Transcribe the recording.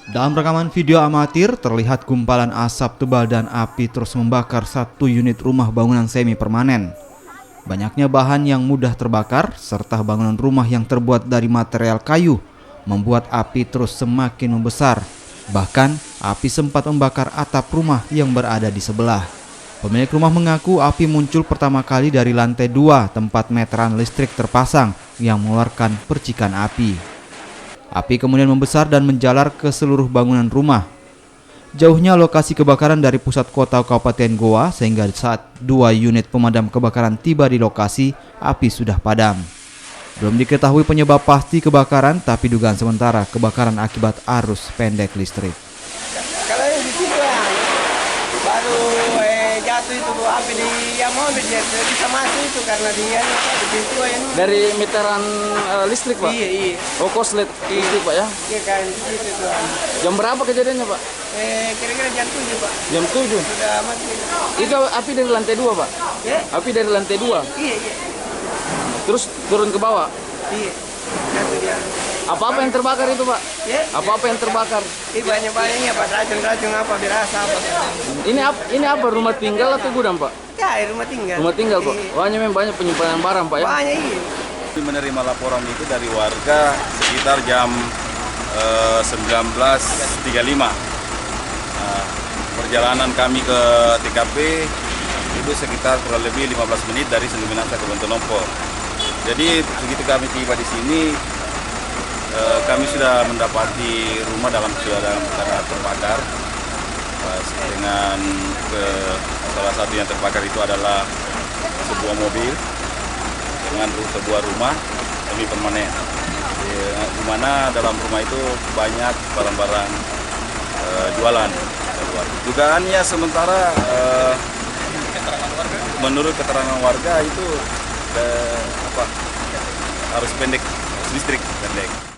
Dalam rekaman video amatir, terlihat gumpalan asap tebal dan api terus membakar satu unit rumah bangunan semi permanen. Banyaknya bahan yang mudah terbakar, serta bangunan rumah yang terbuat dari material kayu, membuat api terus semakin membesar. Bahkan, api sempat membakar atap rumah yang berada di sebelah. Pemilik rumah mengaku api muncul pertama kali dari lantai 2 tempat meteran listrik terpasang yang mengeluarkan percikan api. Api kemudian membesar dan menjalar ke seluruh bangunan rumah. Jauhnya lokasi kebakaran dari pusat kota Kabupaten Goa sehingga saat 2 unit pemadam kebakaran tiba di lokasi, api sudah padam. Belum diketahui penyebab pasti kebakaran, tapi dugaan sementara kebakaran akibat arus pendek listrik. Kalau yang di situ ya, baru jatuh itu api di yang mobil dia bisa masuk itu karena dia di pintu yang dari meteran listrik, Pak? Iya. Oh, koslet listrik, Pak, ya? Iya kan, di situ tuh. Jam berapa kejadiannya, Pak? Kira-kira jam 7, Pak. Jam 7? Sudah mati. Itu api dari lantai 2, Pak? Ya? Api dari lantai 2? Iya. Terus turun ke bawah? Iya. Jatuh dia. Apa-apa yang terbakar itu, Pak? Ya? Apa-apa yang terbakar? Ini banyak-banyaknya, Pak. Racun-racun apa, birasa apa. Ini apa, rumah tinggal atau gudang, Pak? Ya, rumah tinggal. Rumah tinggal, Pak? Iya. Wah, memang banyak penyimpanan barang, Pak, ya? Banyak, iya. Menerima laporan itu dari warga sekitar jam 19.35. Perjalanan kami ke TKP itu sekitar kurang lebih 15 menit dari Sendiminasa ke Bentonompo. Jadi begitu kami tiba di sini, kami sudah mendapati rumah dalam keadaan terbakar. Dengan salah satu yang terbakar itu adalah sebuah mobil dengan sebuah rumah semi permanen, di mana dalam rumah itu banyak barang-barang jualan. Dugaannya sementara menurut keterangan warga itu arus pendek, arus listrik pendek.